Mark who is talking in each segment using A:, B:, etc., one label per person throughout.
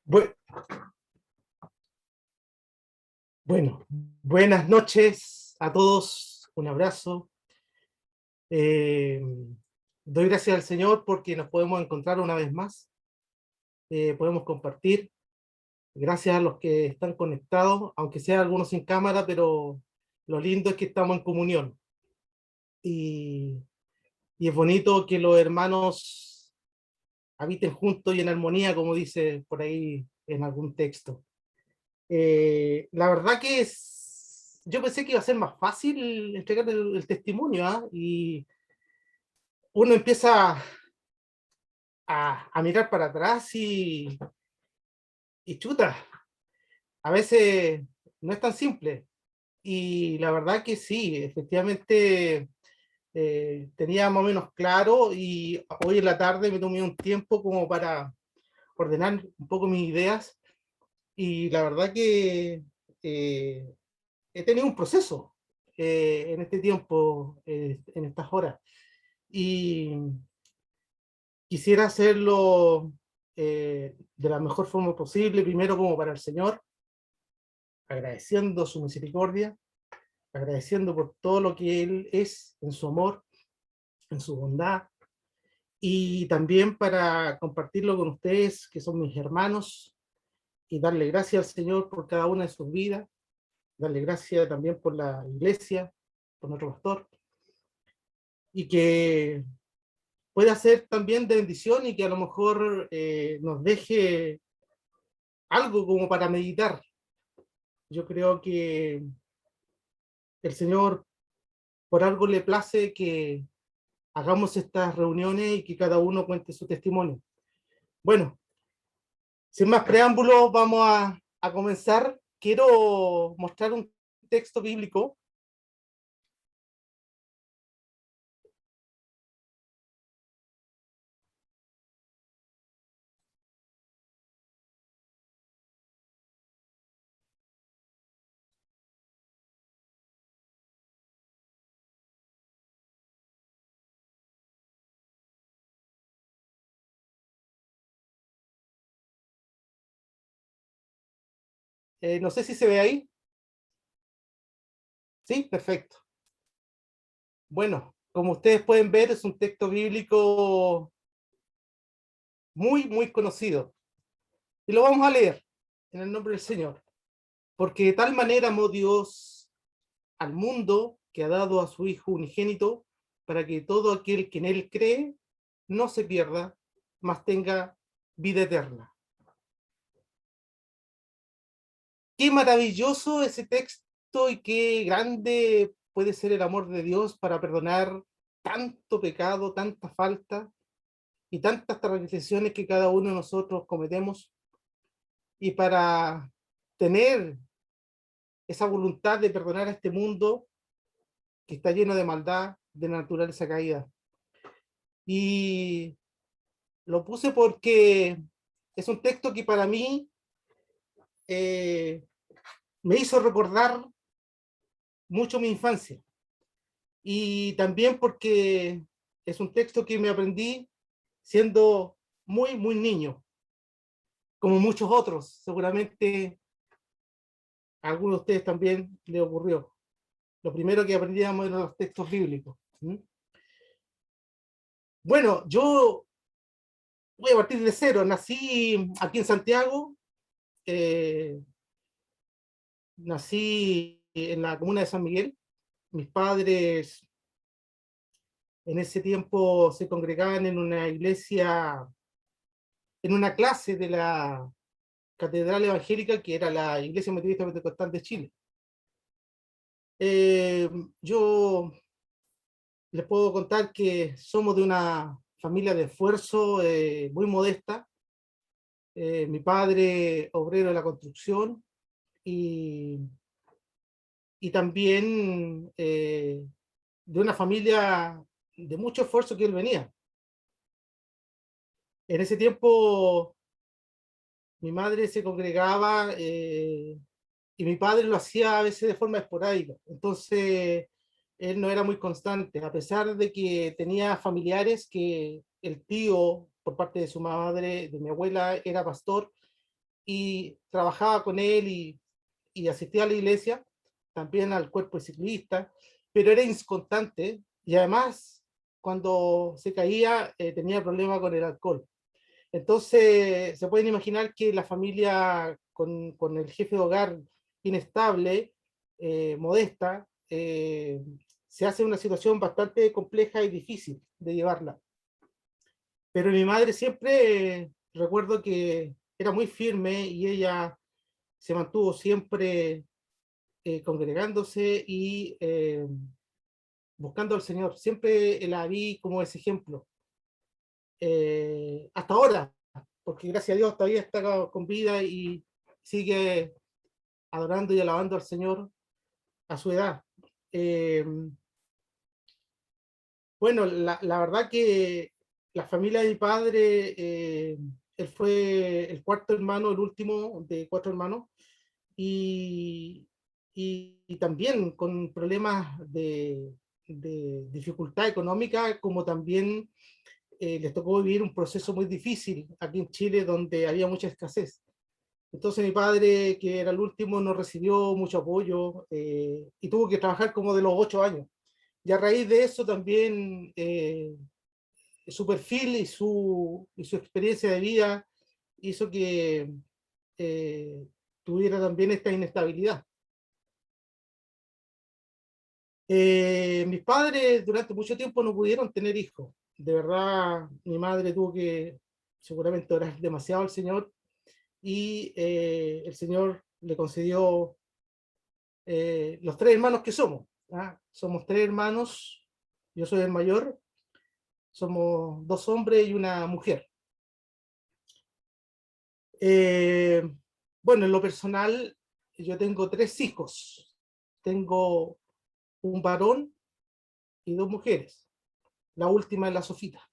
A: Bu- Bueno, buenas noches a todos, un abrazo. Eh, Doy gracias al Señor porque nos podemos encontrar una vez más, podemos compartir. Gracias a los que están conectados, aunque sea algunos sin cámara, pero lo lindo es que estamos en comunión. Y, y es bonito que los hermanos habiten juntos y en armonía, como dice por ahí en algún texto. La verdad que yo pensé que iba a ser más fácil entregar el testimonio, ¿ah? Y uno empieza a mirar para atrás y chuta, a veces no es tan simple. Y la verdad que sí, efectivamente tenía más o menos claro y hoy en la tarde me tomé un tiempo como para ordenar un poco mis ideas y la verdad que eh, he tenido un proceso en este tiempo, en estas horas, y quisiera hacerlo de la mejor forma posible, primero como para el Señor, agradeciendo su misericordia, agradeciendo por todo lo que Él es en su amor, en su bondad, y también para compartirlo con ustedes, que son mis hermanos, y darle gracias al Señor por cada una de sus vidas, darle gracias también por la iglesia, por nuestro pastor, y que pueda ser también de bendición y que a lo mejor nos deje algo como para meditar. Yo creo que el Señor por algo le place que hagamos estas reuniones y que cada uno cuente su testimonio. Bueno, sin más preámbulos, vamos a comenzar. Quiero mostrar un texto bíblico. No sé si se ve ahí. Sí, perfecto. Bueno, como ustedes pueden ver, es un texto bíblico muy, muy conocido. Y lo vamos a leer en el nombre del Señor. Porque de tal manera amó Dios al mundo que ha dado a su Hijo unigénito para que todo aquel que en él cree no se pierda, mas tenga vida eterna. Qué maravilloso ese texto y qué grande puede ser el amor de Dios para perdonar tanto pecado, tanta falta y tantas transgresiones que cada uno de nosotros cometemos y para tener esa voluntad de perdonar a este mundo que está lleno de maldad, de naturaleza caída. Y lo puse porque es un texto que para mí eh, me hizo recordar mucho mi infancia. Y también porque es un texto que me aprendí siendo muy, muy niño, como muchos otros. Seguramente a algunos de ustedes también le ocurrió. Lo primero que aprendíamos eran los textos bíblicos. ¿Mm? Bueno, yo voy a partir de cero. Nací aquí en Santiago, eh, nací en la comuna de San Miguel. Mis padres en ese tiempo se congregaban en una iglesia, en una clase de la Catedral Evangélica, que era la Iglesia Metodista Pentecostal de Chile. Eh, yo les puedo contar que somos de una familia de esfuerzo muy modesta. Mi padre, obrero de la construcción, y, y también de una familia de mucho esfuerzo que él venía. En ese tiempo mi madre se congregaba y mi padre lo hacía a veces de forma esporádica. Entonces, él no era muy constante, a pesar de que tenía familiares que el tío, por parte de su madre, de mi abuela, era pastor, y trabajaba con él y asistía a la iglesia, también al cuerpo de ciclista, pero era inconstante y además cuando se caía tenía problemas con el alcohol. Entonces se pueden imaginar que la familia con el jefe de hogar inestable, modesta, se hace una situación bastante compleja y difícil de llevarla. Pero mi madre siempre, recuerdo que era muy firme y ella se mantuvo siempre congregándose y buscando al Señor. Siempre la vi como ese ejemplo. Hasta ahora, porque gracias a Dios todavía está con vida y sigue adorando y alabando al Señor a su edad. Eh, bueno, la verdad que la familia de mi padre, él fue el cuarto hermano, el último de cuatro hermanos, y, y también con problemas de dificultad económica, como también les tocó vivir un proceso muy difícil aquí en Chile, donde había mucha escasez. Entonces mi padre, que era el último, no recibió mucho apoyo y tuvo que trabajar como de los 8 años. Y a raíz de eso también su perfil y su experiencia de vida hizo que eh, tuviera también esta inestabilidad. Mis padres durante mucho tiempo no pudieron tener hijos. De verdad, mi madre tuvo que seguramente orar demasiado al Señor y el Señor le concedió los tres hermanos que somos. ¿Ah? Somos tres hermanos, yo soy el mayor, somos dos hombres y una mujer. Eh, bueno, en lo personal, yo tengo tres hijos. Tengo un varón y dos mujeres. La última es la Sofita.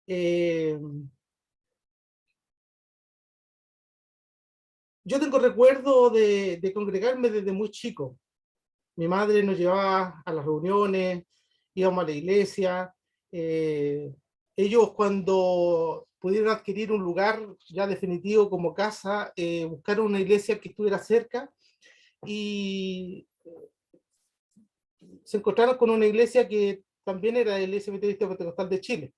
A: Eh, yo tengo recuerdo de congregarme desde muy chico. Mi madre nos llevaba a las reuniones, íbamos a la iglesia. eh, Ellos cuando pudieron adquirir un lugar ya definitivo como casa, buscaron una iglesia que estuviera cerca y se encontraron con una iglesia que también era la Iglesia Metodista Pentecostal de Chile,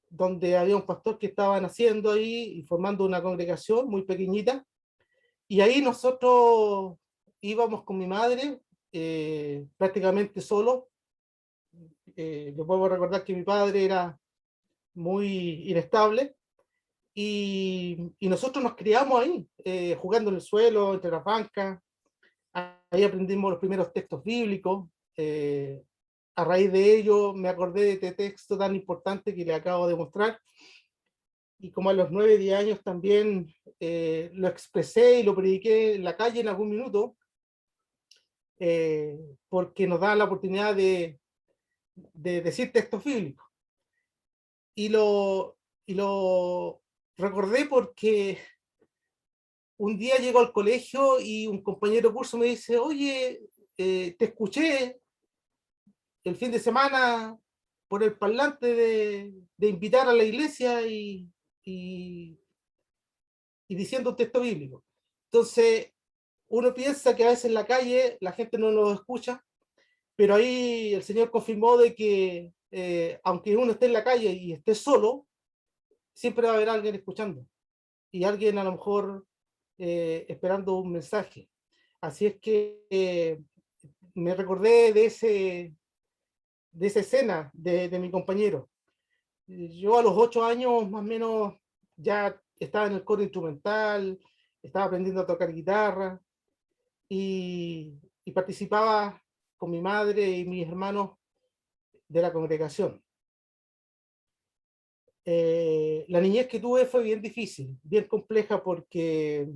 A: donde había un pastor que estaba naciendo ahí y formando una congregación muy pequeñita. Y ahí nosotros íbamos con mi madre, prácticamente solo. Yo puedo recordar que mi padre era muy inestable y nosotros nos criamos ahí, jugando en el suelo, entre las bancas. Ahí aprendimos los primeros textos bíblicos. Eh, a raíz de ello me acordé de este texto tan importante que le acabo de mostrar y como a los 9, 10 años también lo expresé y lo prediqué en la calle en algún minuto, porque nos da la oportunidad de decir textos bíblicos. Y lo recordé porque un día llego al colegio y un compañero de curso me dice, oye, te escuché el fin de semana por el parlante de invitar a la iglesia y, y diciendo un texto bíblico. Entonces, uno piensa que a veces en la calle la gente no lo escucha, pero ahí el Señor confirmó de que aunque uno esté en la calle y esté solo, siempre va a haber alguien escuchando y alguien a lo mejor esperando un mensaje. Así es que me recordé de esa escena de mi compañero. Yo a los 8 años más o menos ya estaba en el coro instrumental, estaba aprendiendo a tocar guitarra y participaba con mi madre y mis hermanos de la congregación. La niñez que tuve fue bien difícil, bien compleja porque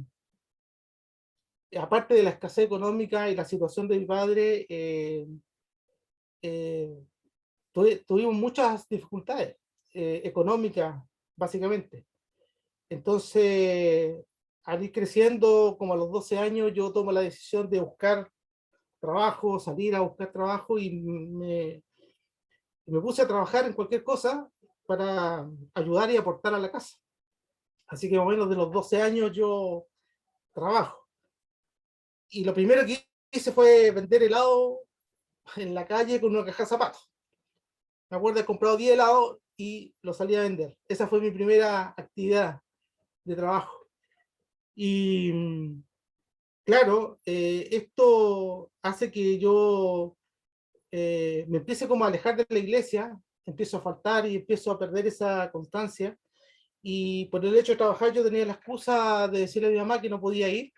A: aparte de la escasez económica y la situación de mi padre, eh, tuvimos muchas dificultades económicas, básicamente. Entonces, al ir creciendo, como a los 12 años, yo tomo la decisión de buscar trabajo, salir a buscar trabajo y me puse a trabajar en cualquier cosa para ayudar y aportar a la casa. Así que más o menos de los 12 años yo trabajo. Y lo primero que hice fue vender helado en la calle con una caja de zapatos. Me acuerdo de haber comprado 10 helados y los salí a vender. Esa fue mi primera actividad de trabajo. Y claro, esto hace que yo me empiece como a alejar de la iglesia, empiezo a faltar y empiezo a perder esa constancia. Y por el hecho de trabajar yo tenía la excusa de decirle a mi mamá que no podía ir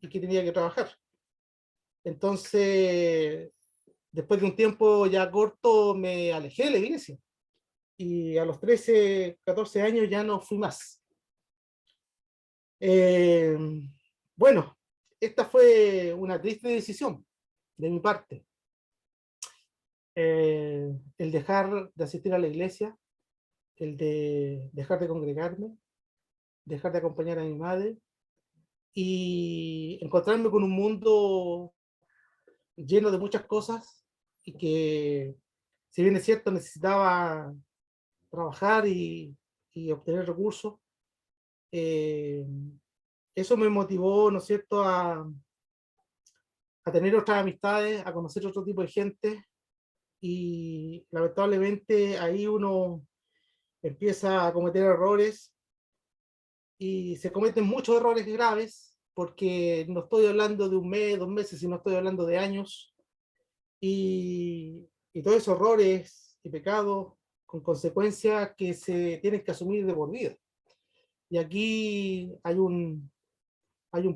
A: y que tenía que trabajar. Entonces, después de un tiempo ya corto, me alejé de la iglesia. Y a los 13, 14 años ya no fui más. Eh, bueno, esta fue una triste decisión de mi parte. El dejar de asistir a la iglesia, el de dejar de congregarme, dejar de acompañar a mi madre y encontrarme con un mundo lleno de muchas cosas y que, si bien es cierto, necesitaba trabajar y obtener recursos, eh, eso me motivó, ¿no es cierto?, a tener otras amistades, a conocer otro tipo de gente y lamentablemente ahí uno empieza a cometer errores y se cometen muchos errores graves porque no estoy hablando de un mes, 2 meses, sino estoy hablando de años y todos esos errores y pecados con consecuencias que se tienen que asumir de por vida. Y aquí hay un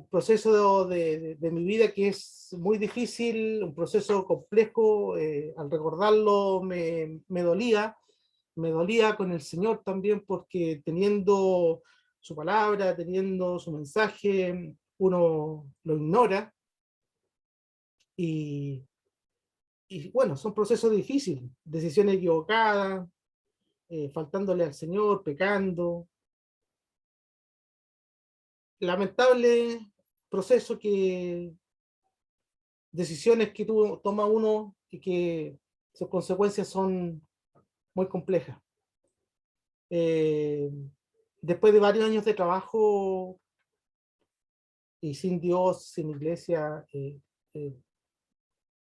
A: proceso de mi vida que es muy difícil, un proceso complejo, al recordarlo me dolía con el Señor también porque teniendo su palabra, teniendo su mensaje, uno lo ignora y, y bueno, son procesos difíciles, decisiones equivocadas, faltándole al Señor, pecando, lamentable proceso que decisiones que toma uno y que sus consecuencias son muy complejas. Eh, Después de varios años de trabajo y sin Dios, sin iglesia, eh,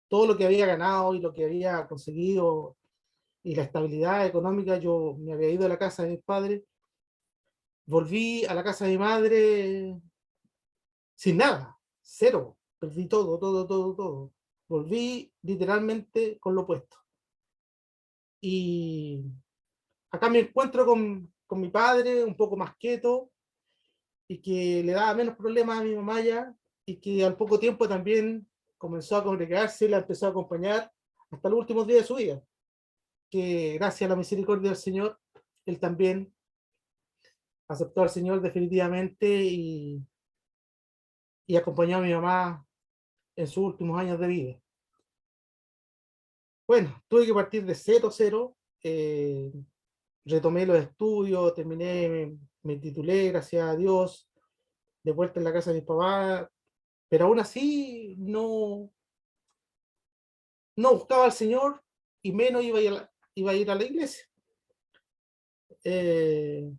A: todo lo que había ganado y lo que había conseguido y la estabilidad económica, yo me había ido a la casa de mis padres, volví a la casa de mi madre sin nada, cero, perdí todo, todo, todo, todo. Volví literalmente con lo opuesto. Y acá me encuentro con mi padre, un poco más quieto, y que le daba menos problemas a mi mamá ya, y que al poco tiempo también comenzó a congregarse, la empezó a acompañar hasta los últimos días de su vida, que gracias a la misericordia del Señor, él también aceptó al Señor definitivamente y acompañó a mi mamá en sus últimos años de vida. Bueno, tuve que partir de cero, cero, retomé los estudios, terminé, me titulé, gracias a Dios, de vuelta en la casa de mis papás, pero aún así no buscaba al Señor y menos iba a ir a la iglesia. Eh,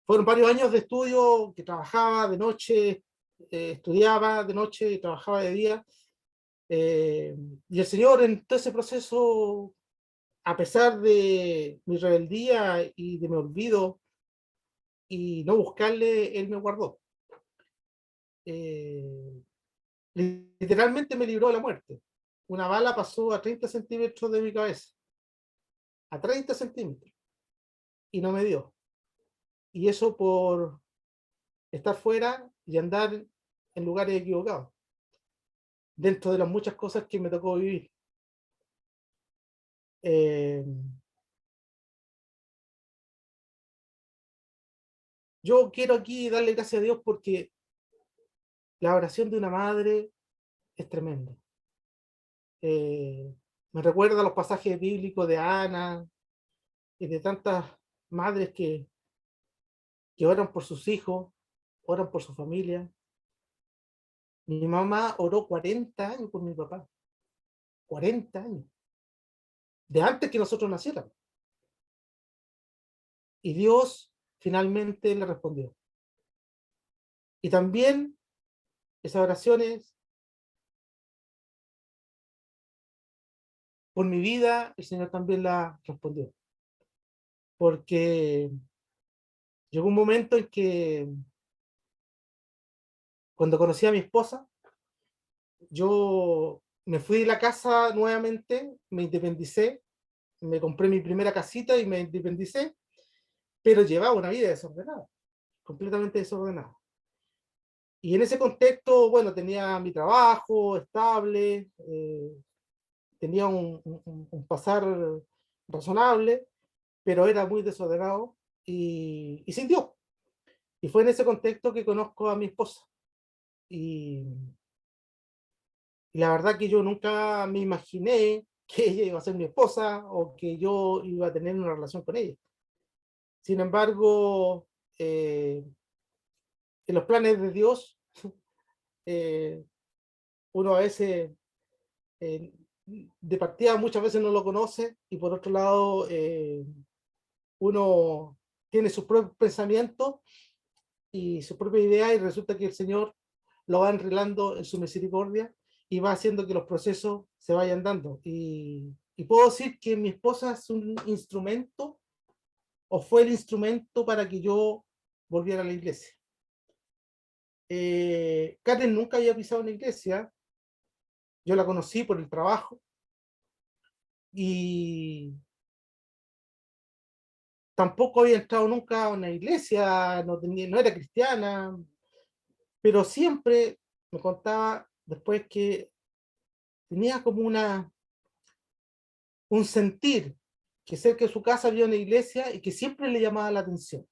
A: Fueron varios años de estudio que trabajaba de noche, estudiaba de noche y trabajaba de día. Eh, y el Señor en todo ese proceso, a pesar de mi rebeldía y de mi olvido y no buscarle, Él me guardó. Eh, Literalmente me libró de la muerte. Una bala pasó a 30 centímetros de mi cabeza, a 30 centímetros, y no me dio. Y eso por estar fuera y andar en lugares equivocados, dentro de las muchas cosas que me tocó vivir. Eh, yo quiero aquí darle gracias a Dios porque la oración de una madre es tremenda. Me recuerda a los pasajes bíblicos de Ana y de tantas madres que oran por sus hijos, oran por su familia. Mi mamá oró 40 años por mi papá, 40 años, de antes que nosotros naciéramos. Y Dios finalmente le respondió. Y también esas oraciones por mi vida, el Señor también la respondió. Porque llegó un momento en que cuando conocí a mi esposa, yo me fui de la casa nuevamente, me independicé, me compré mi primera casita y me independicé, pero llevaba una vida desordenada, completamente desordenada. Y en ese contexto, bueno, tenía mi trabajo estable, tenía un pasar razonable, pero era muy desordenado y sin Dios. Y fue en ese contexto que conozco a mi esposa. Y, y la verdad que yo nunca me imaginé que ella iba a ser mi esposa o que yo iba a tener una relación con ella. Sin embargo, en los planes de Dios, eh, uno a veces eh, de partida muchas veces no lo conoce y por otro lado uno tiene sus propios pensamientos y su propia idea y resulta que el Señor lo va enrolando en su misericordia y va haciendo que los procesos se vayan dando. Y puedo decir que mi esposa es un instrumento o fue el instrumento para que yo volviera a la iglesia. Karen nunca había pisado una iglesia, yo la conocí por el trabajo y tampoco había entrado nunca a una iglesia, no era cristiana, pero siempre me contaba después que tenía como un sentir que cerca de su casa había una iglesia y que siempre le llamaba la atención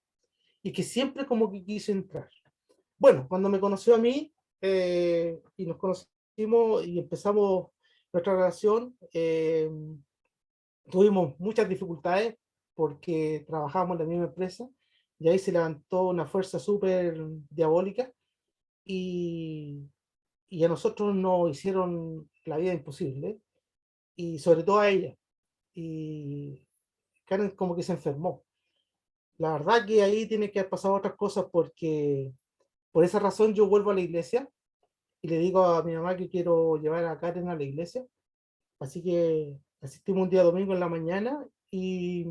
A: y que siempre como que quiso entrar. Bueno, cuando me conoció a mí y nos conocimos y empezamos nuestra relación, tuvimos muchas dificultades porque trabajábamos en la misma empresa y ahí se levantó una fuerza súper diabólica y, y a nosotros nos hicieron la vida imposible y sobre todo a ella. Y Karen como que se enfermó. La verdad que ahí tiene que haber pasado otras cosas porque por esa razón yo vuelvo a la iglesia y le digo a mi mamá que quiero llevar a Karen a la iglesia. Así que asistimos un día domingo en la mañana y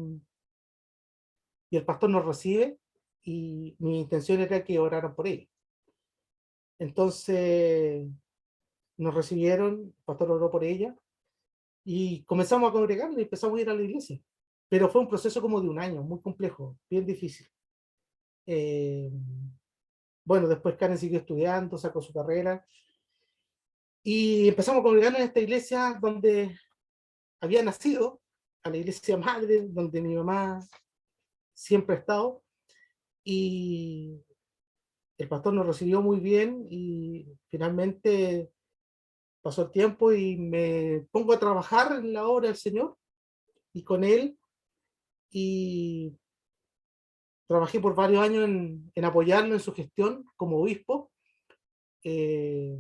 A: el pastor nos recibe y mi intención era que oraran por ella. Entonces nos recibieron, el pastor oró por ella y comenzamos a congregarnos y empezamos a ir a la iglesia. Pero fue un proceso como de un año, muy complejo, bien difícil. Eh, bueno, después Karen siguió estudiando, sacó su carrera y empezamos a congregarnos en esta iglesia donde había nacido, a la iglesia madre, donde mi mamá siempre ha estado y el pastor nos recibió muy bien y finalmente pasó el tiempo y me pongo a trabajar en la obra del Señor y con él y trabajé por varios años en apoyarlo en su gestión como obispo. Eh,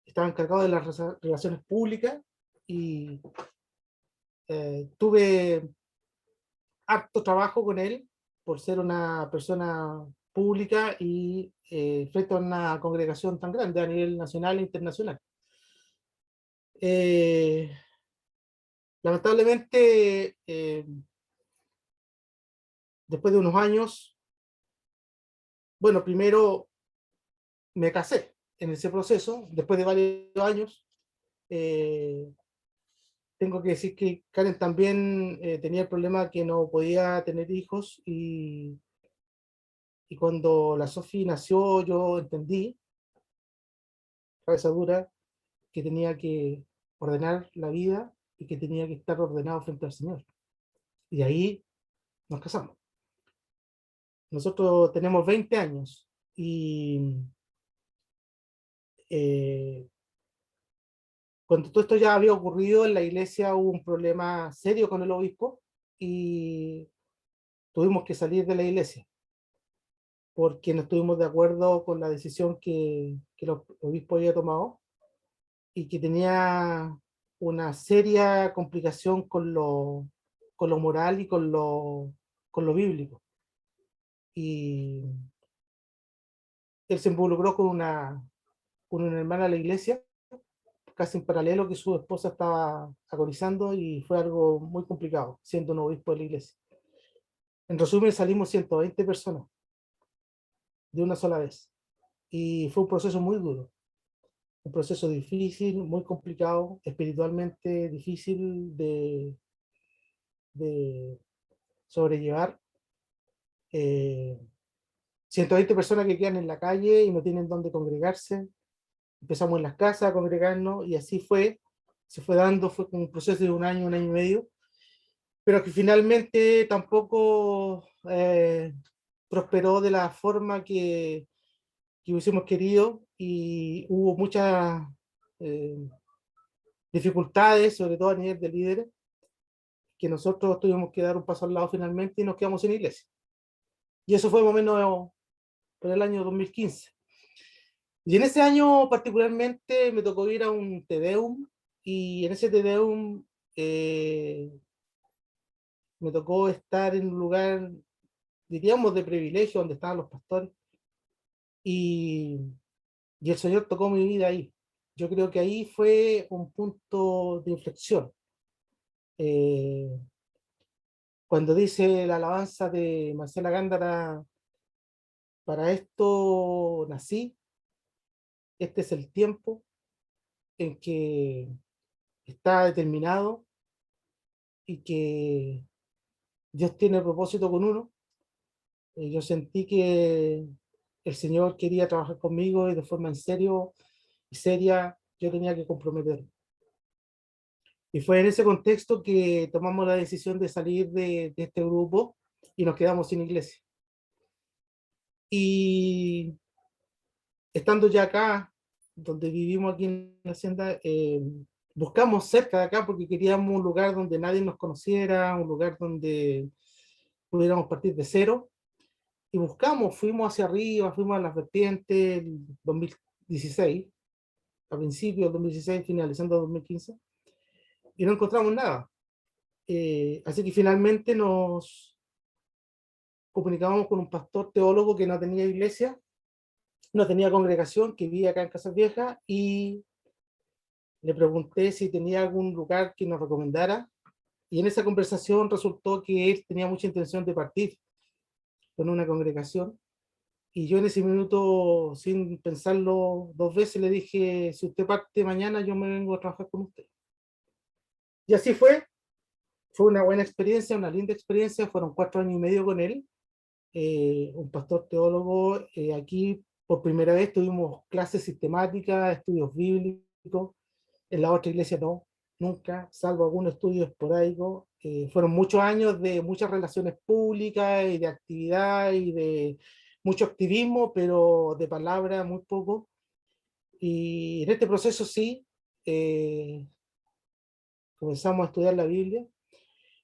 A: Estaba encargado de las relaciones públicas y tuve harto trabajo con él por ser una persona pública y frente a una congregación tan grande a nivel nacional e internacional. Eh, Lamentablemente, después de unos años, bueno, primero me casé en ese proceso, después de varios años, eh, tengo que decir que Karen también tenía el problema que no podía tener hijos y cuando la Sofi nació yo entendí, cabeza dura, que tenía que ordenar la vida y que tenía que estar ordenado frente al Señor. Y ahí nos casamos. Nosotros tenemos 20 años y eh, cuando todo esto ya había ocurrido en la iglesia hubo un problema serio con el obispo y tuvimos que salir de la iglesia porque no estuvimos de acuerdo con la decisión que el obispo había tomado y que tenía una seria complicación con lo moral y con lo bíblico. y él se involucró con una hermana de la iglesia, casi en paralelo, que su esposa estaba agonizando, y fue algo muy complicado, siendo un obispo de la iglesia. En resumen, salimos 120 personas de una sola vez, y fue un proceso muy duro, un proceso difícil, muy complicado, espiritualmente difícil de sobrellevar. Eh, 120 personas que quedan en la calle y no tienen dónde congregarse. Empezamos en las casas a congregarnos, y así fue, se fue dando, fue como un proceso de un año y medio, pero que finalmente tampoco prosperó de la forma que hubiésemos querido, y hubo muchas eh, dificultades, sobre todo a nivel de líderes, que nosotros tuvimos que dar un paso al lado finalmente y nos quedamos sin iglesia. Y eso fue más o menos por el año 2015. Y en ese año particularmente me tocó ir a un Te Deum, y en ese Te Deum eh, me tocó estar en un lugar, diríamos, de privilegio, donde estaban los pastores, y, y el Señor tocó mi vida ahí. Yo creo que ahí fue un punto de inflexión. Eh, Cuando dice la alabanza de Marcela Gándara: para esto nací, este es el tiempo en que está determinado y que Dios tiene propósito con uno. Yo sentí que el Señor quería trabajar conmigo, y de forma en serio y seria yo tenía que comprometerme. Y fue en ese contexto que tomamos la decisión de salir de este grupo y nos quedamos sin iglesia. Y estando ya acá, donde vivimos aquí en la hacienda, buscamos cerca de acá porque queríamos un lugar donde nadie nos conociera, un lugar donde pudiéramos partir de cero. Y buscamos, fuimos hacia arriba, fuimos a las vertientes, el 2016, a principios del 2016, finalizando el 2015, y no encontramos nada. Así que finalmente nos comunicamos con un pastor teólogo que no tenía iglesia, no tenía congregación, que vivía acá en Casas Viejas, y le pregunté si tenía algún lugar que nos recomendara, y en esa conversación resultó que él tenía mucha intención de partir con una congregación. Y yo en ese minuto, sin pensarlo dos veces, le dije: si usted parte mañana, yo me vengo a trabajar con usted. Y así fue. Fue una buena experiencia, una linda experiencia. Fueron 4 años y medio con él, un pastor teólogo. Aquí por primera vez tuvimos clases sistemáticas, estudios bíblicos. En la otra iglesia no, nunca, salvo algún estudio esporádico. Fueron muchos años de muchas relaciones públicas y de actividad y de mucho activismo, pero de palabra muy poco. Y en este proceso sí, eh, comenzamos a estudiar la Biblia.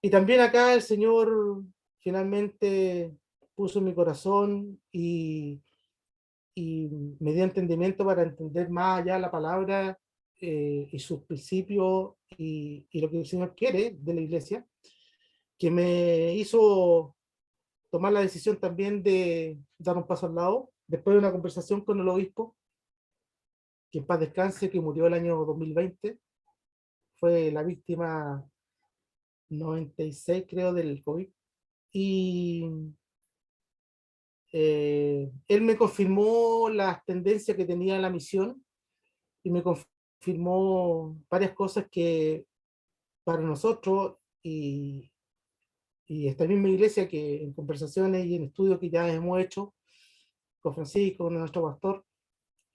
A: Y también acá el Señor finalmente puso en mi corazón, y me dio entendimiento para entender más allá la palabra, y sus principios, y lo que el Señor quiere de la iglesia, que me hizo tomar la decisión también de dar un paso al lado, después de una conversación con el obispo, que en paz descanse, que murió el año 2020, fue la víctima 96, creo, del COVID. Y él me confirmó las tendencias que tenía la misión, y me confirmó varias cosas que para nosotros, y esta misma iglesia, que en conversaciones y en estudios que ya hemos hecho con Francisco, con nuestro pastor,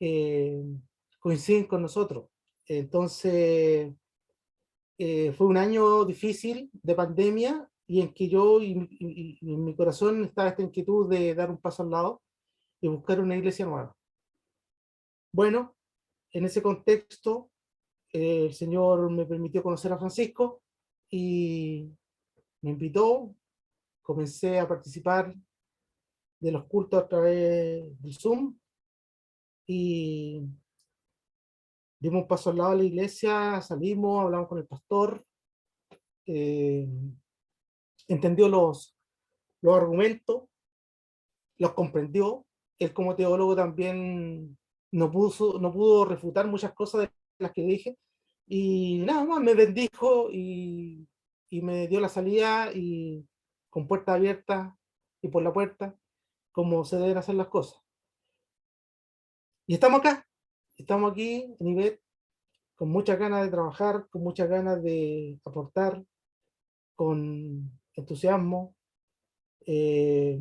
A: eh, coinciden con nosotros. Entonces, fue un año difícil de pandemia, y en que yo y en mi corazón estaba esta inquietud de dar un paso al lado y buscar una iglesia nueva. Bueno, en ese contexto, el Señor me permitió conocer a Francisco y me invitó. Comencé a participar de los cultos a través del Zoom, y dimos un paso al lado de la iglesia, salimos, hablamos con el pastor, eh, entendió los argumentos, los comprendió. Él como teólogo también no pudo refutar muchas cosas de las que dije, y nada más me bendijo y me dio la salida y con puerta abierta y por la puerta, como se deben hacer las cosas. Y estamos acá, estamos aquí en IBET, con muchas ganas de trabajar, con muchas ganas de aportar, con entusiasmo, eh,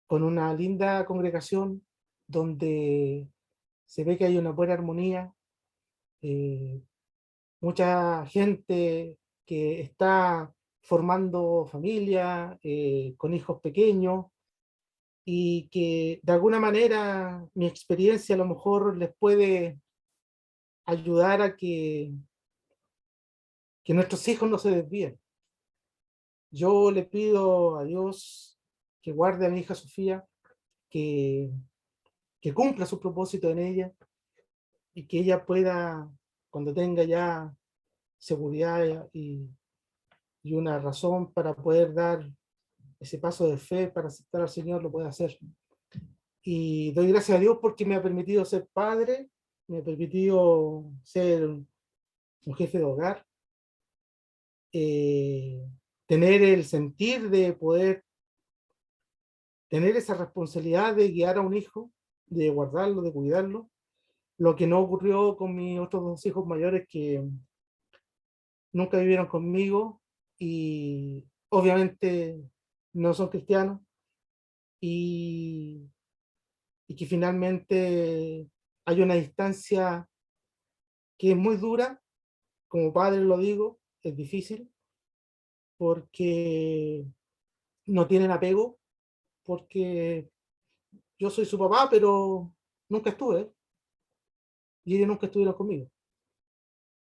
A: con una linda congregación donde se ve que hay una buena armonía, eh, mucha gente que está formando familia, con hijos pequeños, y que de alguna manera mi experiencia a lo mejor les puede ayudar a que nuestros hijos no se desvíen. Yo le pido a Dios que guarde a mi hija Sofía, que, que cumpla su propósito en ella y que ella pueda, cuando tenga ya seguridad y una razón para poder dar ese paso de fe, para aceptar al Señor, lo pueda hacer. Y doy gracias a Dios porque me ha permitido ser padre, me ha permitido ser un jefe de hogar, eh, tener el sentir de poder tener esa responsabilidad de guiar a un hijo, de guardarlo, de cuidarlo, lo que no ocurrió con mis otros dos hijos mayores que nunca vivieron conmigo y obviamente no son cristianos, y, y que finalmente hay una distancia que es muy dura, como padre lo digo, es difícil, porque no tienen apego, porque yo soy su papá, pero nunca estuve, y ellos nunca estuvieron conmigo.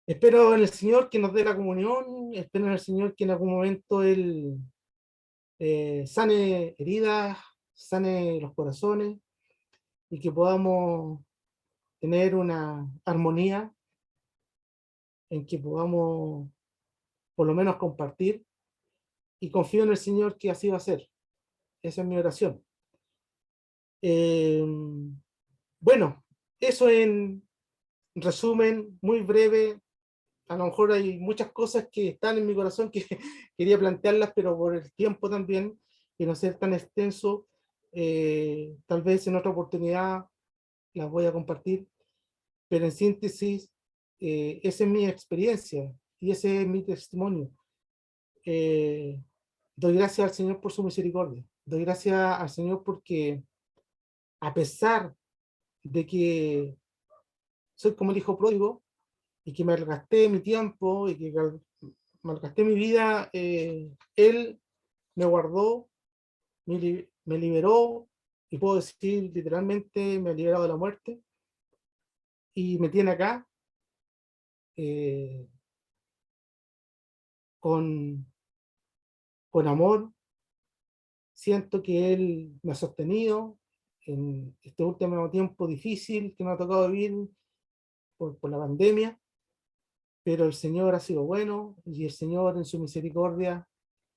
A: Espero en el Señor que nos dé la comunión, espero en el Señor que en algún momento Él sane heridas, sane los corazones, y que podamos tener una armonía en que podamos por lo menos compartir, y confío en el Señor que así va a ser. Esa es mi oración. Eh, bueno, eso en resumen, muy breve. A lo mejor hay muchas cosas que están en mi corazón que quería plantearlas, pero por el tiempo también, y no ser tan extenso, tal vez en otra oportunidad las voy a compartir, pero en síntesis, esa es mi experiencia y ese es mi testimonio. Eh, Doy gracias al Señor por su misericordia, doy gracias al Señor porque a pesar de que soy como el hijo pródigo, y que malgasté mi tiempo y que malgasté mi vida, Él me guardó, me liberó, y puedo decir literalmente me ha liberado de la muerte y me tiene acá, eh, con, con amor. Siento que Él me ha sostenido en este último tiempo difícil que me ha tocado vivir por la pandemia, pero el Señor ha sido bueno y el Señor en su misericordia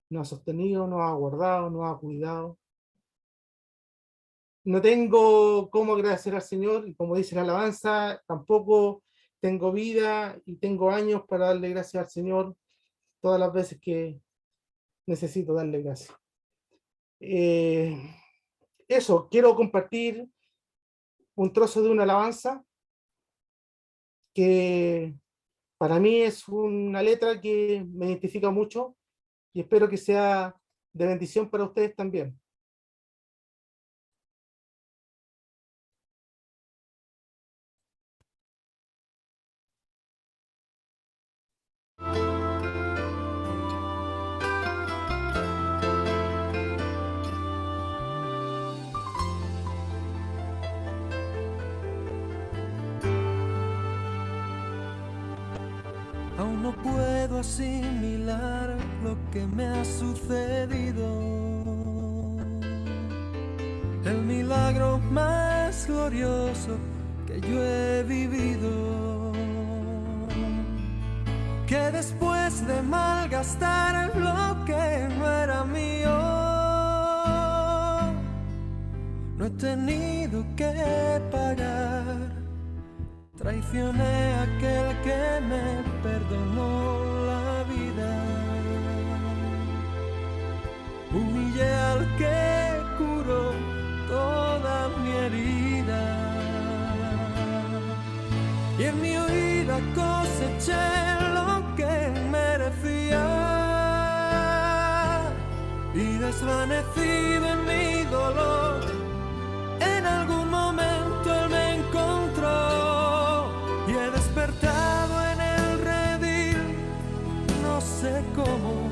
A: nos ha sostenido, nos ha guardado, nos ha cuidado. No tengo cómo agradecer al Señor, y como dice la alabanza, tampoco tengo vida y tengo años para darle gracias al Señor todas las veces que necesito darle gracias. Eh, Eso, quiero compartir un trozo de una alabanza que para mí es una letra que me identifica mucho, y espero que sea de bendición para ustedes también.
B: Aún no puedo asimilar lo que me ha sucedido. El milagro más glorioso que yo he vivido. Que después de malgastar lo que no era mío, no he tenido que pagar. Traicioné a aquel que me perdonó la vida. Humillé al que curó toda mi herida. Y en mi huida coseché lo que merecía. Y desvanecido en mi dolor, en algún momento él me encontró. Y he despertado en el redil, no sé cómo,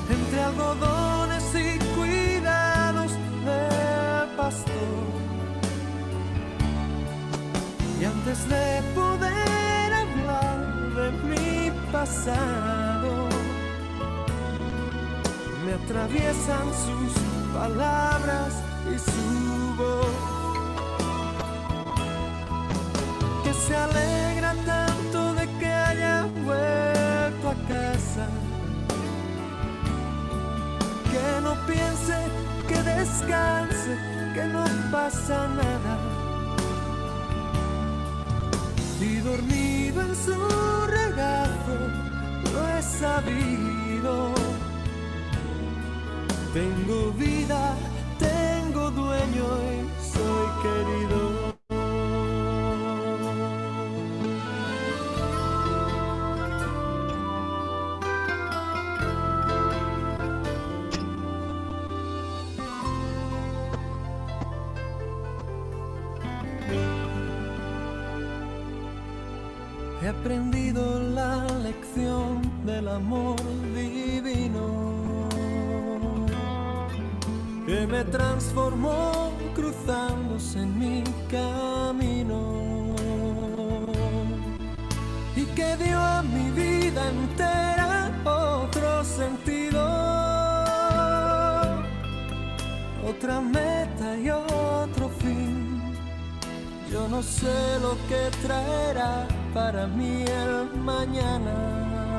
B: entre algodones y cuidados del pastor. Y antes de poder hablar de mi pasado, me atraviesan sus palabras y su voz, que se alegra tanto de que haya vuelto a casa, que no piense, que descanse, que no pasa nada. Y dormido en su regazo lo he sabido. Tengo vida, tengo dueño y soy querido. He aprendido la lección del amor divino, que me transformó cruzándose en mi camino, y que dio a mi vida entera otro sentido, otra meta y otro fin. Yo no sé lo que traerá para mí el mañana,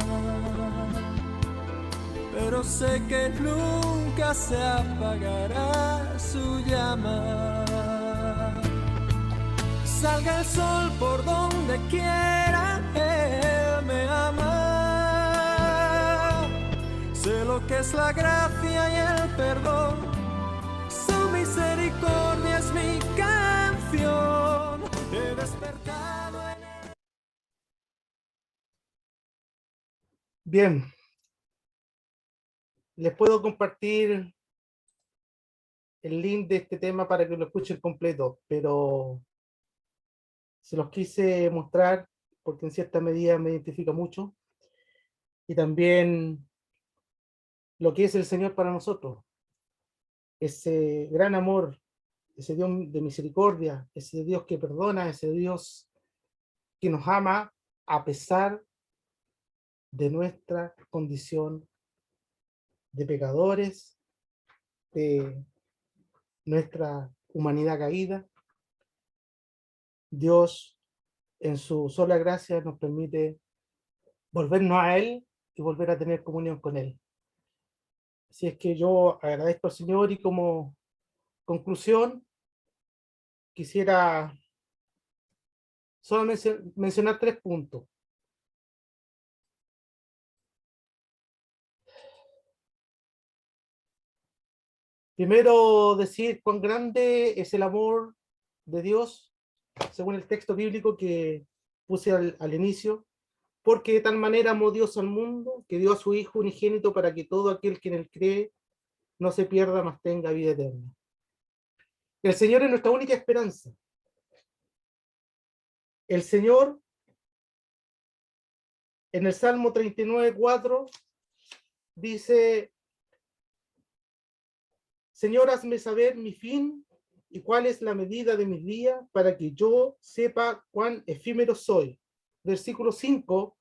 B: pero sé que nunca se apagará su llama. Salga el sol por donde quiera, él me ama. Sé lo que es la gracia y el perdón, su misericordia es mi canción. He despertado en el...
A: Bien, les puedo compartir el link de este tema para que lo escuchen completo, pero se los quise mostrar porque en cierta medida me identifica mucho, y también lo que es el Señor para nosotros, ese gran amor, ese Dios de misericordia, ese Dios que perdona, ese Dios que nos ama a pesar de nuestra condición de pecadores, de nuestra humanidad caída. Dios, en su sola gracia, nos permite volvernos a Él y volver a tener comunión con Él. Así es que yo agradezco al Señor, y como conclusión quisiera solo mencionar 3 puntos. Primero, decir cuán grande es el amor de Dios, según el texto bíblico que puse al inicio, porque de tal manera amó Dios al mundo, que dio a su Hijo unigénito para que todo aquel que en él cree no se pierda, mas tenga vida eterna. El Señor es nuestra única esperanza. El Señor, en el Salmo 39:4, dice: Señor, hazme saber mi fin y cuál es la medida de mis días, para que yo sepa cuán efímero soy. Versículo 5,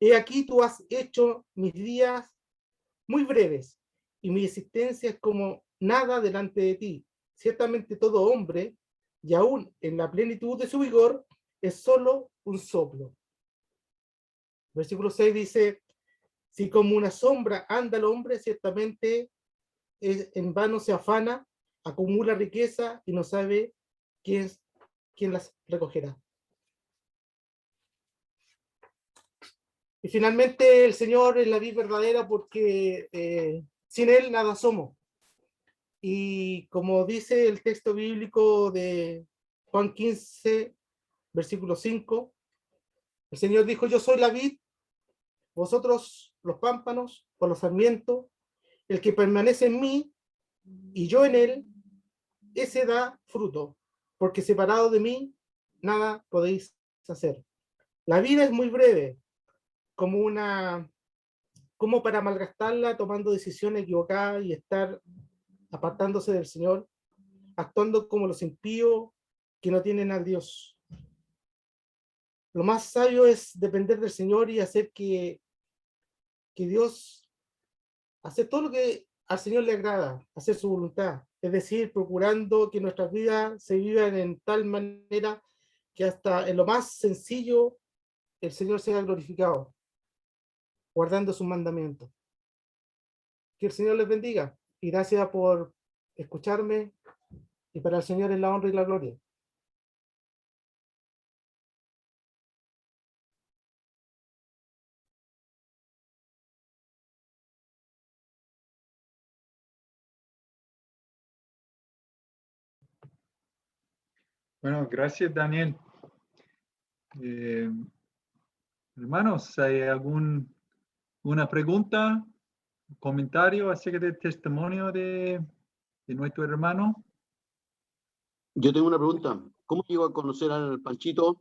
A: he aquí tú has hecho mis días muy breves, y mi existencia es como nada delante de ti. Ciertamente todo hombre, y aún en la plenitud de su vigor, es solo un soplo. Versículo 6 dice: si como una sombra anda el hombre, ciertamente en vano se afana, acumula riqueza y no sabe quién, quién las recogerá. Y finalmente el Señor es la vid verdadera porque sin Él nada somos. Y como dice el texto bíblico de Juan 15, versículo 5, el Señor dijo, yo soy la vid, vosotros los pámpanos o los sarmientos, el que permanece en mí y yo en él, ese da fruto, porque separado de mí, nada podéis hacer. La vida es muy breve, como para malgastarla tomando decisiones equivocadas y estar apartándose del Señor, actuando como los impíos que no tienen a Dios. Lo más sabio es depender del Señor y hacer que Dios, hacer todo lo que al Señor le agrada, hacer su voluntad. Es decir, procurando que nuestras vidas se vivan en tal manera que hasta en lo más sencillo el Señor sea glorificado, guardando sus mandamientos. Que el Señor les bendiga y gracias por escucharme y para el Señor es la honra y la gloria.
C: Bueno, gracias, Daniel. Hermanos, ¿hay una pregunta, comentario acerca del testimonio de nuestro hermano?
D: Yo tengo una pregunta. ¿Cómo llegó a conocer al Panchito?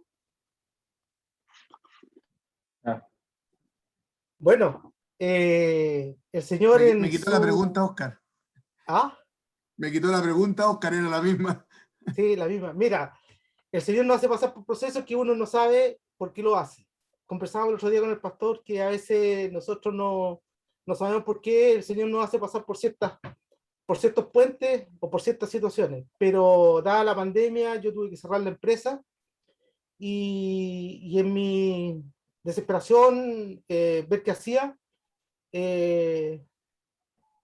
A: Bueno, el Señor
E: Me quitó la pregunta, Oscar.
A: ¿Ah?
E: Me quitó la pregunta, Oscar, era la misma.
A: Sí, la misma. Mira, el Señor nos hace pasar por procesos que uno no sabe por qué lo hace. Conversábamos el otro día con el pastor que a veces nosotros no sabemos por qué el Señor nos hace pasar por ciertos puentes o por ciertas situaciones. Pero dada la pandemia, yo tuve que cerrar la empresa y en mi desesperación, ver qué hacía,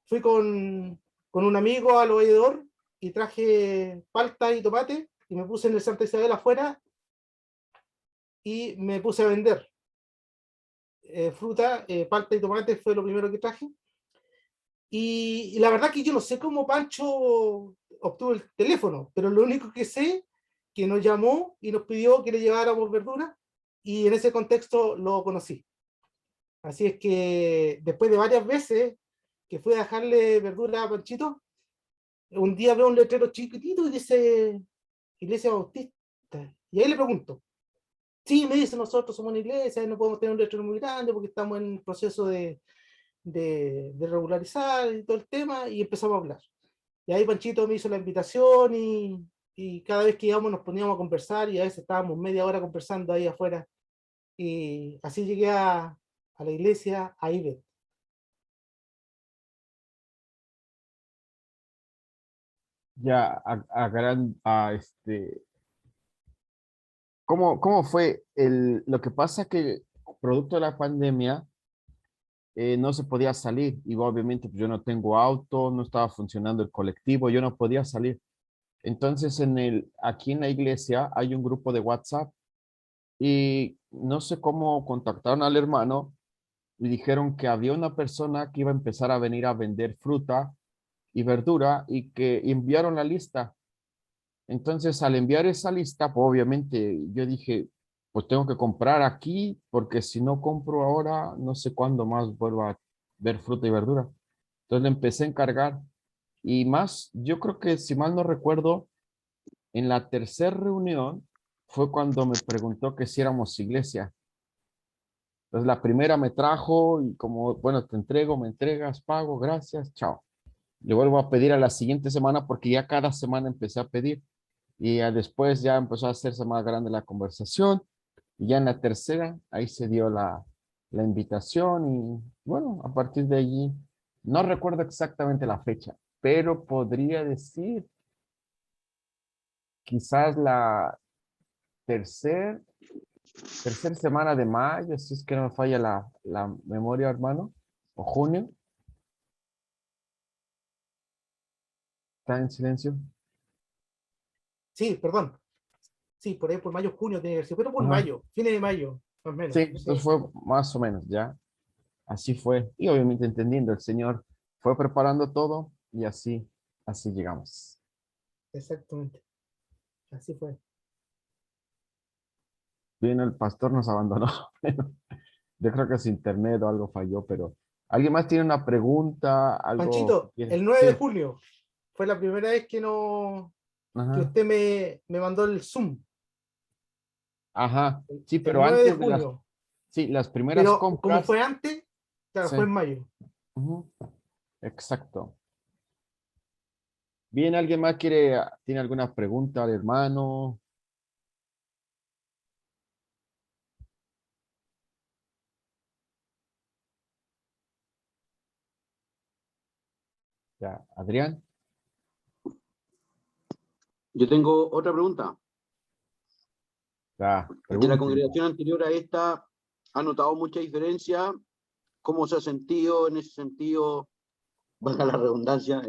A: fui con un amigo al oidor y traje palta y tomate y me puse en el Santa Isabel afuera y me puse a vender fruta, palta y tomate fue lo primero que traje. Y la verdad que yo no sé cómo Pancho obtuvo el teléfono, pero lo único que sé que nos llamó y nos pidió que le lleváramos verdura y en ese contexto lo conocí. Así es que después de varias veces que fui a dejarle verdura a Panchito, un día veo un letrero chiquitito y dice Iglesia Bautista. Y ahí le pregunto. Sí, me dice, nosotros somos una iglesia, no podemos tener un letrero muy grande porque estamos en el proceso de regularizar y todo el tema, y empezamos a hablar. Y ahí Panchito me hizo la invitación y cada vez que íbamos nos poníamos a conversar y a veces estábamos media hora conversando ahí afuera. Y así llegué a la iglesia, a IBET.
F: Ya, ¿cómo fue lo que pasa que producto de la pandemia no se podía salir y obviamente pues, yo no tengo auto, no estaba funcionando el colectivo, yo no podía salir. Entonces aquí en la iglesia hay un grupo de WhatsApp y no sé cómo contactaron al hermano y dijeron que había una persona que iba a empezar a venir a vender fruta y verdura y que enviaron la lista. Entonces, al enviar esa lista, pues obviamente yo dije, pues tengo que comprar aquí, porque si no compro ahora, no sé cuándo más vuelvo a ver fruta y verdura. Entonces le empecé a encargar. Y más, yo creo que si mal no recuerdo, en la tercera reunión fue cuando me preguntó que si éramos iglesia. Entonces la primera me trajo y como, bueno, te entrego, me entregas, pago, gracias, chao. Le vuelvo a pedir a la siguiente semana porque ya cada semana empecé a pedir. Y ya después ya empezó a hacerse más grande la conversación. Y ya en la tercera, ahí se dio la invitación. Y bueno, a partir de allí, no recuerdo exactamente la fecha, pero podría decir quizás la tercera semana de mayo, si es que no me falla la memoria, hermano, o junio. está en silencio.
A: Sí, perdón. Sí, por ahí por mayo, junio tiene que ser, pero por
F: Ajá.
A: mayo, fines de mayo, más o menos.
F: Sí,
A: Sí.
F: entonces fue más o menos, ya. Así fue. Y obviamente entendiendo, el Señor fue preparando todo y así llegamos.
A: Exactamente. Así fue.
F: Bien, el pastor nos abandonó. Yo creo que su internet o algo falló, pero ¿alguien más tiene una pregunta? Algo que
A: Panchito,
F: quiere?
A: el 9 de
F: Sí.
A: julio fue la primera vez que no, que
F: Ajá.
A: usted me mandó el Zoom.
F: Ajá. Sí,
A: El
F: pero
A: 9 de
F: antes de
A: julio.
F: las primeras
A: Pero como
F: compras.
A: fue antes, claro,
F: Sí.
A: fue en mayo.
F: Ujú. Exacto. Bien, ¿alguien más tiene alguna pregunta al hermano? Ya, Adrián.
D: Yo tengo otra pregunta.
F: Ya,
D: De la
F: pregunte.
D: congregación anterior a esta, ¿ha notado mucha diferencia? ¿Cómo se ha sentido en ese sentido? Valga la redundancia,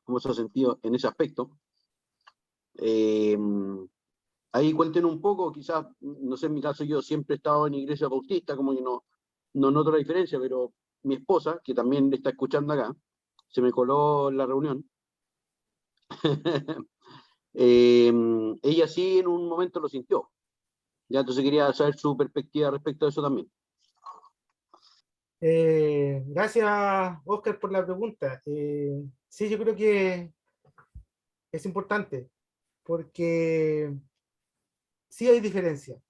D: ¿cómo se ha sentido en ese aspecto? Eh, Ahí cuenten un poco, quizás, no sé, en mi caso yo siempre he estado en iglesia bautista, como que no noto la diferencia, pero mi esposa, que también está escuchando acá, se me coló en la reunión. Ella sí en un momento lo sintió. Ya, entonces quería saber su perspectiva respecto a eso también.
A: Gracias, Oscar, por la pregunta. Sí, yo creo que es importante porque sí hay diferencia.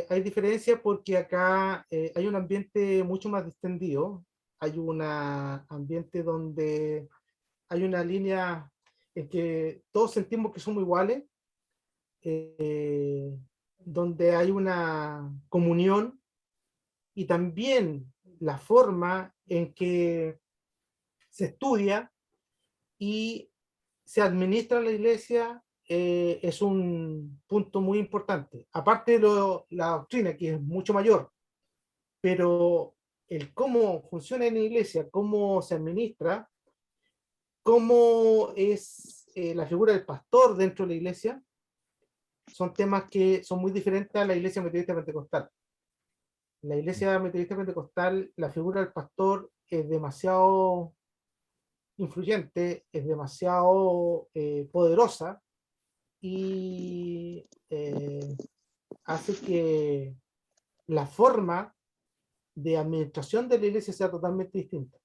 A: Hay diferencia porque acá hay un ambiente mucho más distendido, hay un ambiente donde hay una línea en que todos sentimos que somos iguales, eh, donde hay una comunión y también la forma en que se estudia y se administra la iglesia es un punto muy importante. Aparte de la doctrina, que es mucho mayor, pero el cómo funciona en la iglesia, cómo se administra, cómo es la figura del pastor dentro de la iglesia, son temas que son muy diferentes a la iglesia metodista pentecostal. En la iglesia metodista pentecostal, la figura del pastor es demasiado influyente, es demasiado poderosa y hace que la forma de administración de la iglesia sea totalmente distinta.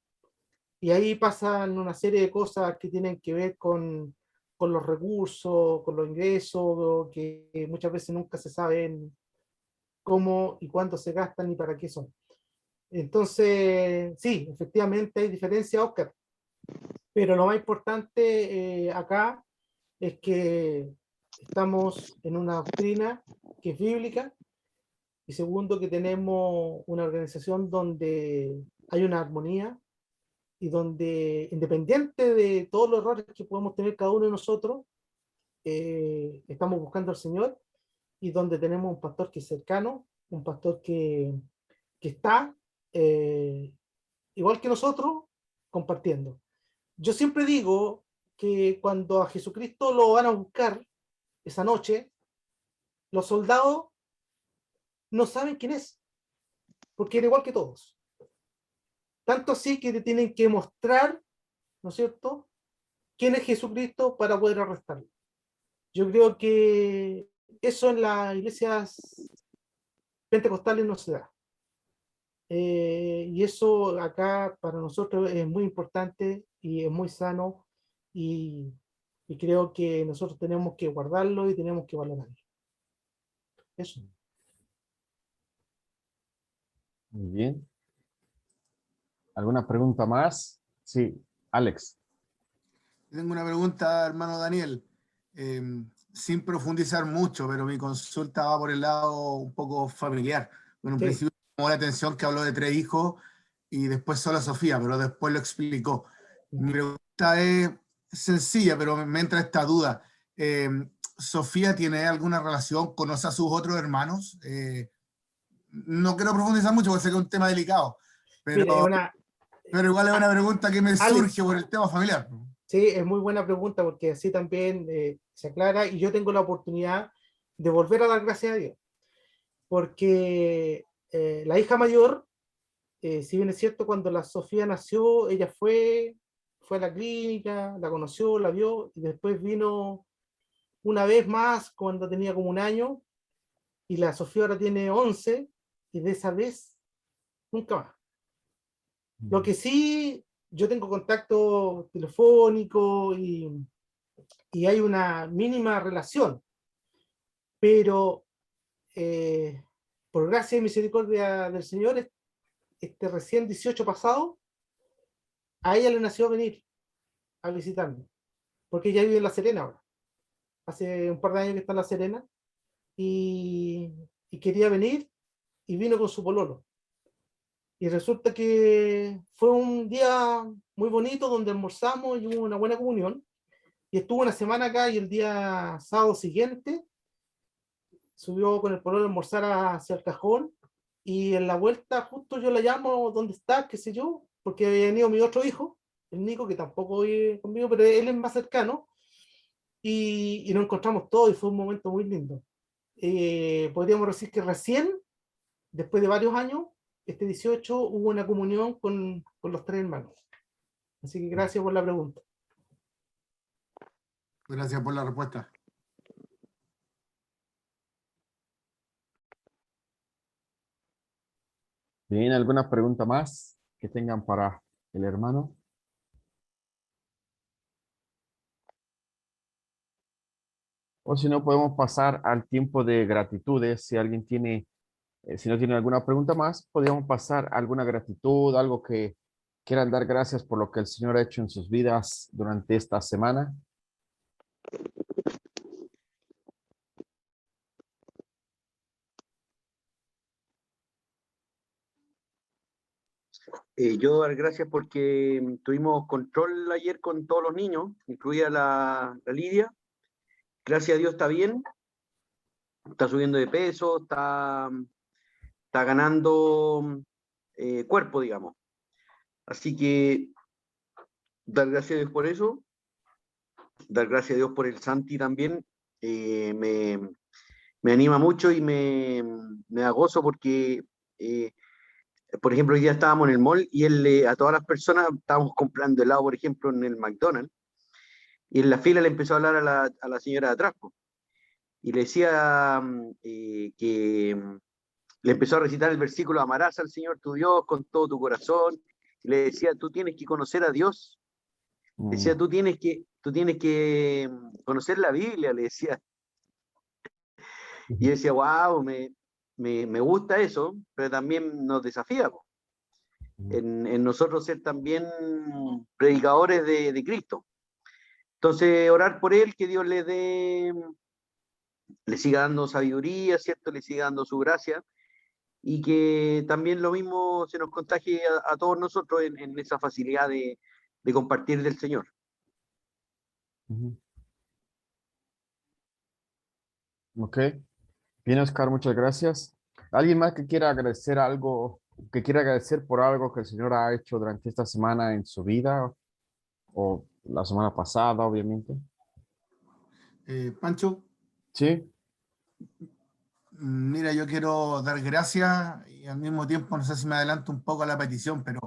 A: Y ahí pasan una serie de cosas que tienen que ver con los recursos, con los ingresos, que muchas veces nunca se saben cómo y cuándo se gastan y para qué son. Entonces, sí, efectivamente hay diferencia, Oscar, pero lo más importante acá es que estamos en una doctrina que es bíblica y segundo que tenemos una organización donde hay una armonía y donde independiente de todos los errores que podemos tener cada uno de nosotros, estamos buscando al Señor y donde tenemos un pastor que es cercano, un pastor que está igual que nosotros compartiendo. Yo siempre digo que cuando a Jesucristo lo van a buscar esa noche, los soldados no saben quién es, porque era igual que todos. Tanto así que te tienen que mostrar, ¿no es cierto?, quién es Jesucristo para poder arrestarlo. Yo creo que eso en las iglesias pentecostales no se da. Y eso acá para nosotros es muy importante y es muy sano y creo que nosotros tenemos que guardarlo y tenemos que valorarlo. Eso.
F: Muy bien. ¿Alguna pregunta más? Sí, Alex.
E: Tengo una pregunta, hermano Daniel. Sin profundizar mucho, pero mi consulta va por el lado un poco familiar. Bueno, en
A: Sí.
E: principio me llamó la atención que habló de 3 hijos y después solo Sofía, pero después lo explicó. Mi pregunta es sencilla, pero me entra esta duda. ¿Sofía tiene alguna relación, conoce a sus otros hermanos? No quiero profundizar mucho porque sé que es un tema delicado, pero,
A: Mire,
E: pero igual es una pregunta que me
A: Alex,
E: surge por el tema familiar.
A: Sí, es muy buena pregunta porque así también se aclara y yo tengo la oportunidad de volver a dar gracias a Dios. Porque la hija mayor, si bien es cierto, cuando la Sofía nació, ella fue a la clínica, la conoció, la vio y después vino una vez más cuando tenía como 1 año y la Sofía ahora tiene 11 y de esa vez nunca más. Lo que sí, yo tengo contacto telefónico y hay una mínima relación, pero por gracia y misericordia del Señor, este recién 18 pasado, a ella le nació venir a visitarme, porque ella vive en La Serena ahora. Hace un par de años que está en La Serena y, y quería venir y vino con su pololo. Y resulta que fue un día muy bonito donde almorzamos y hubo una buena comunión. Y estuvo una semana acá y el día sábado siguiente subió con el pololo a almorzar hacia el Cajón y en la vuelta justo yo la llamo, ¿dónde está? ¿Qué sé yo? Porque había venido mi otro hijo, el Nico, que tampoco vive conmigo, pero él es más cercano y nos encontramos todos y fue un momento muy lindo. Podríamos decir que recién, después de varios años, este 18 hubo una comunión con los 3 hermanos. Así que gracias por la pregunta.
E: Gracias por la respuesta.
F: Bien, ¿alguna pregunta más que tengan para el hermano? O si no, podemos pasar al tiempo de gratitudes. Si alguien tiene, si no tiene alguna pregunta más, podríamos pasar a alguna gratitud, algo que quieran dar gracias por lo que el Señor ha hecho en sus vidas durante esta semana.
D: Yo dar gracias porque tuvimos control ayer con todos los niños, incluida la Lidia. Gracias a Dios está bien, está subiendo de peso, está ganando cuerpo, digamos. Así que dar gracias a Dios por eso, dar gracias a Dios por el Santi también. Me anima mucho y me da gozo porque, por ejemplo, hoy día estábamos en el mall y él a todas las personas estábamos comprando helado, por ejemplo, en el McDonald's, y en la fila le empezó a hablar a la señora de atrás, po, y le decía que le empezó a recitar el versículo: amarás al Señor tu Dios con todo tu corazón. Y le decía: tú tienes que conocer a Dios. Decía: tú tienes que conocer la Biblia, le decía. Y yo decía: wow, me gusta eso, pero también nos desafía, po, en nosotros ser también predicadores de Cristo. Entonces, orar por él, que Dios le siga dando sabiduría, ¿cierto? Le siga dando su gracia, y que también lo mismo se nos contagie a todos nosotros en esa facilidad de compartir del Señor.
F: Ujú. Ok. Bien, Oscar, muchas gracias. ¿Alguien más que quiera agradecer algo, que quiera agradecer por algo que el Señor ha hecho durante esta semana en su vida o la semana pasada, obviamente?
E: Pancho,
F: Sí.
E: mira, yo quiero dar gracias y al mismo tiempo, no sé si me adelanto un poco a la petición, pero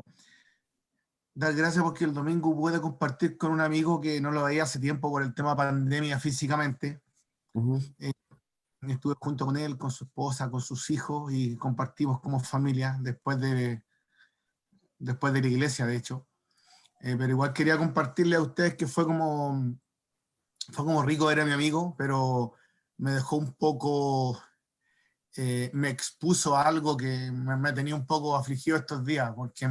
E: dar gracias porque el domingo pude compartir con un amigo que no lo veía hace tiempo por el tema pandemia físicamente.
F: Ujú.
E: Estuve junto con él, con su esposa, con sus hijos y compartimos como familia después de la iglesia, de hecho. Pero igual quería compartirle a ustedes que fue como rico ver a mi amigo, pero me dejó un poco, me expuso a algo que me tenía un poco afligido estos días, porque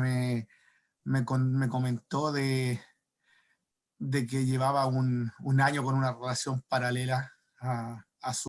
E: me comentó de que llevaba un año con una relación paralela a su